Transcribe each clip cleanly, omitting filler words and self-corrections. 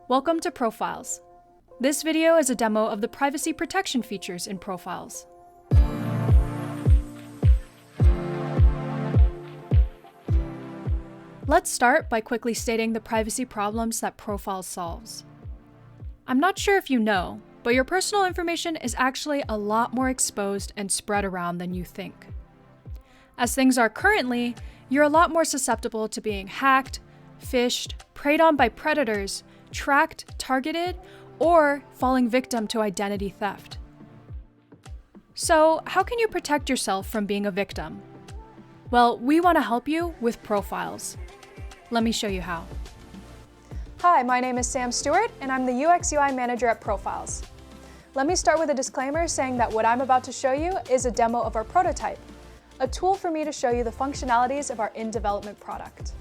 Welcome to Prophyles. This video is a demo of the privacy protection features in Prophyles. Let's start by quickly stating the privacy problems that Prophyles solves. I'm not sure if you know, but your personal information is actually a lot more exposed and spread around than you think. As things are currently, you're a lot more susceptible to being hacked, phished, preyed on by predators, tracked, targeted, or falling victim to identity theft. So, how can you protect yourself from being a victim? Well, we want to help you with Prophyles. Let me show you how. Hi, my name is Sam Stewart, and I'm the UX/UI manager at Prophyles. Let me start with a disclaimer saying that what I'm about to show you is a demo of our prototype, a tool for me to show you the functionalities of our in-development product.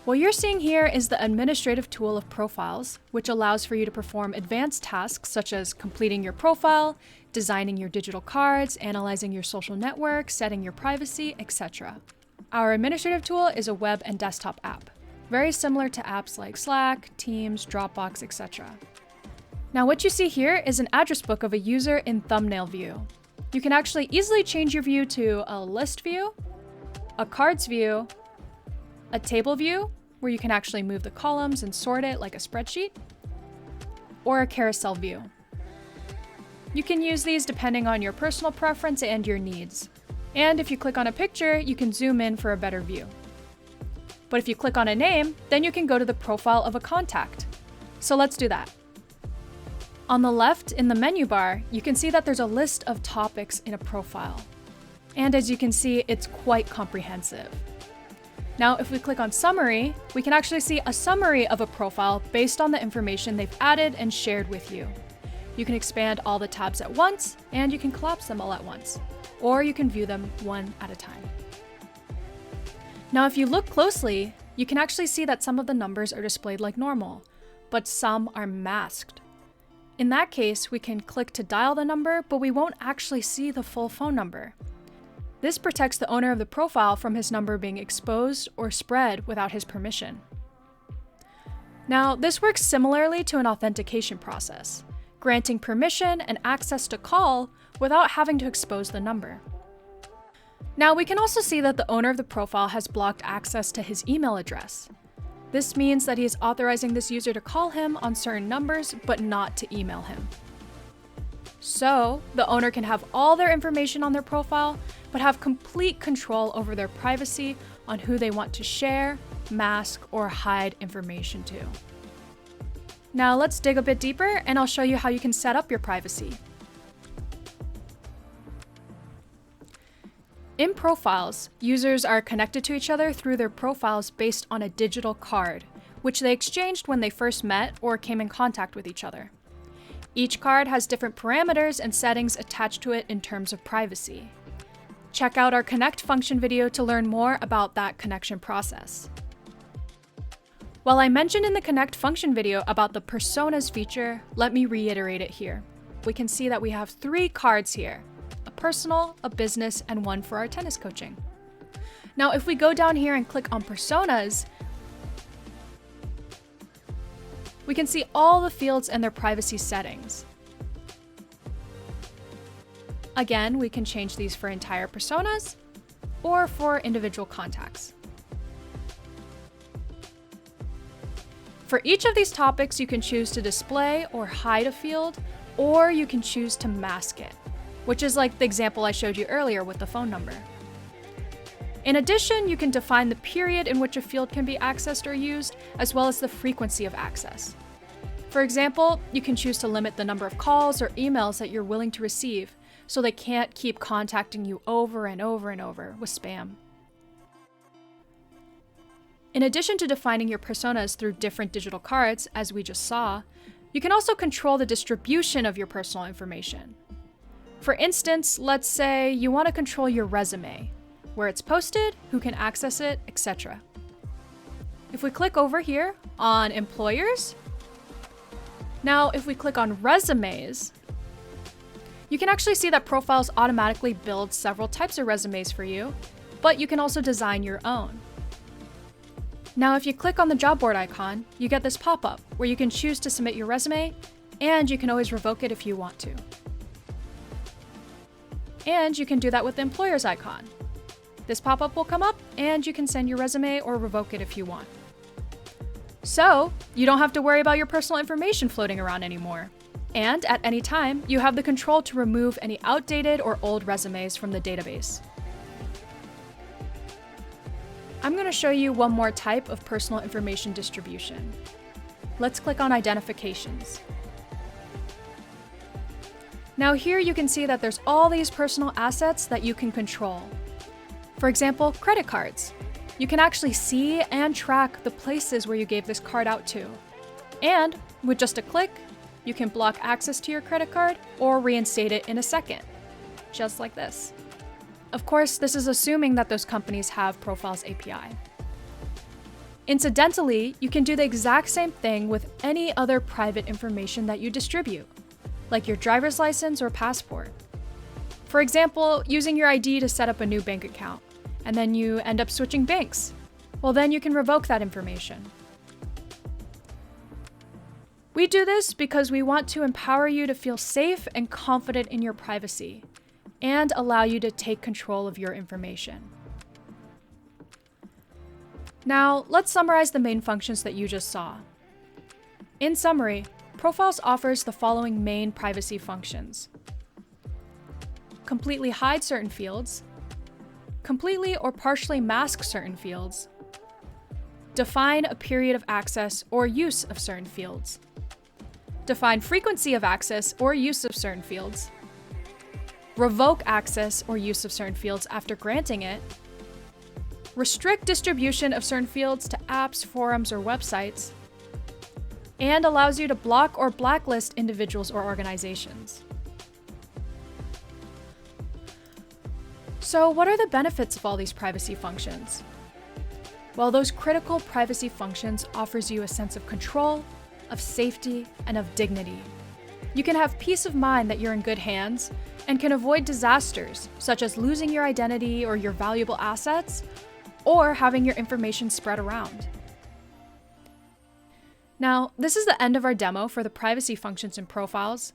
What you're seeing here is the administrative tool of Prophyles, which allows for you to perform advanced tasks such as completing your profile, designing your digital cards, analyzing your social network, setting your privacy, etc. Our administrative tool is a web and desktop app, very similar to apps like Slack, Teams, Dropbox, etc. Now what you see here is an address book of a user in thumbnail view. You can actually easily change your view to a list view, a cards view, a table view, where you can actually move the columns and sort it like a spreadsheet, or a carousel view. You can use these depending on your personal preference and your needs. And if you click on a picture, you can zoom in for a better view. But if you click on a name, then you can go to the profile of a contact. So let's do that. On the left in the menu bar, you can see that there's a list of topics in a profile. And as you can see, it's quite comprehensive. Now, if we click on Summary, we can actually see a summary of a profile based on the information they've added and shared with you. You can expand all the tabs at once, and you can collapse them all at once, or you can view them one at a time. Now, if you look closely, you can actually see that some of the numbers are displayed like normal, but some are masked. In that case, we can click to dial the number, but we won't actually see the full phone number. This protects the owner of the profile from his number being exposed or spread without his permission. Now, this works similarly to an authentication process, granting permission and access to call without having to expose the number. Now, we can also see that the owner of the profile has blocked access to his email address. This means that he is authorizing this user to call him on certain numbers, but not to email him. So, the owner can have all their information on their profile, but have complete control over their privacy on who they want to share, mask, or hide information to. Now let's dig a bit deeper and I'll show you how you can set up your privacy. In Prophyles, users are connected to each other through their profiles based on a digital card, which they exchanged when they first met or came in contact with each other. Each card has different parameters and settings attached to it in terms of privacy. Check out our Connect function video to learn more about that connection process. While I mentioned in the Connect function video about the personas feature, let me reiterate it here. We can see that we have 3 cards here, a personal, a business, and one for our tennis coaching. Now, if we go down here and click on personas, we can see all the fields and their privacy settings. Again, we can change these for entire personas or for individual contacts. For each of these topics, you can choose to display or hide a field, or you can choose to mask it, which is like the example I showed you earlier with the phone number. In addition, you can define the period in which a field can be accessed or used, as well as the frequency of access. For example, you can choose to limit the number of calls or emails that you're willing to receive, so they can't keep contacting you over and over and over with spam. In addition to defining your personas through different digital cards, as we just saw, you can also control the distribution of your personal information. For instance, let's say you want to control your resume, where it's posted, who can access it, etc. If we click over here on Employers, now if we click on Resumes, you can actually see that Prophyles automatically builds several types of resumes for you, but you can also design your own. Now, if you click on the job board icon, you get this pop-up where you can choose to submit your resume, and you can always revoke it if you want to. And you can do that with the employer's icon. This pop-up will come up, and you can send your resume or revoke it if you want. So, you don't have to worry about your personal information floating around anymore. And at any time, you have the control to remove any outdated or old resumes from the database. I'm going to show you one more type of personal information distribution. Let's click on Identifications. Now here you can see that there's all these personal assets that you can control. For example, credit cards. You can actually see and track the places where you gave this card out to. And with just a click, you can block access to your credit card or reinstate it in a second, just like this. Of course, this is assuming that those companies have Prophyles API. Incidentally, you can do the exact same thing with any other private information that you distribute, like your driver's license or passport. For example, using your ID to set up a new bank account, and then you end up switching banks. Well, then you can revoke that information. We do this because we want to empower you to feel safe and confident in your privacy, and allow you to take control of your information. Now, let's summarize the main functions that you just saw. In summary, Prophyles offers the following main privacy functions: completely hide certain fields, completely or partially mask certain fields, define a period of access or use of certain fields, define frequency of access or use of certain fields, revoke access or use of certain fields after granting it, restrict distribution of certain fields to apps, forums, or websites, and allows you to block or blacklist individuals or organizations. So what are the benefits of all these privacy functions? Well, those critical privacy functions offers you a sense of control, of safety, and of dignity. You can have peace of mind that you're in good hands and can avoid disasters, such as losing your identity or your valuable assets, or having your information spread around. Now, this is the end of our demo for the privacy functions in Prophyles,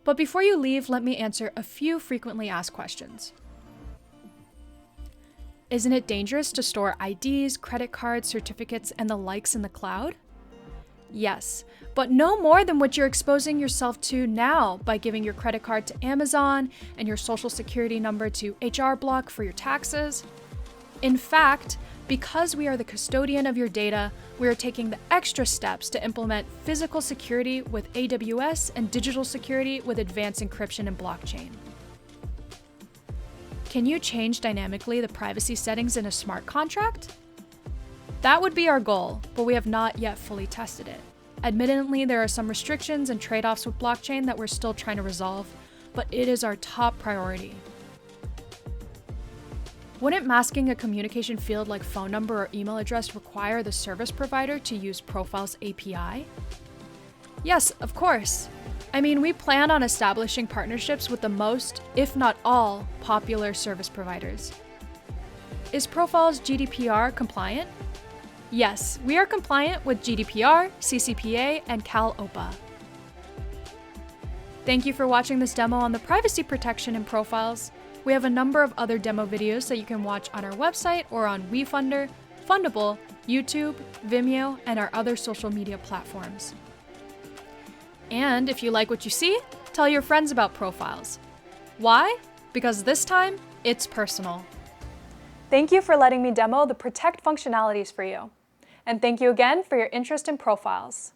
but before you leave, let me answer a few frequently asked questions. Isn't it dangerous to store IDs, credit cards, certificates, and the likes in the cloud? Yes, but no more than what you're exposing yourself to now by giving your credit card to Amazon and your social security number to HR Block for your taxes. In fact, because we are the custodian of your data, we are taking the extra steps to implement physical security with AWS and digital security with advanced encryption and blockchain. Can you change dynamically the privacy settings in a smart contract? That would be our goal, but we have not yet fully tested it. Admittedly, there are some restrictions and trade-offs with blockchain that we're still trying to resolve, but it is our top priority. Wouldn't masking a communication field like phone number or email address require the service provider to use Prophyles API? Yes, of course. I mean, we plan on establishing partnerships with the most, if not all, popular service providers. Is Prophyles GDPR compliant? Yes, we are compliant with GDPR, CCPA, and CalOPA. Thank you for watching this demo on the privacy protection in Prophyles. We have a number of other demo videos that you can watch on our website or on WeFunder, Fundable, YouTube, Vimeo, and our other social media platforms. And if you like what you see, tell your friends about Prophyles. Why? Because this time, it's personal. Thank you for letting me demo the Protect functionalities for you. And thank you again for your interest in Prophyles.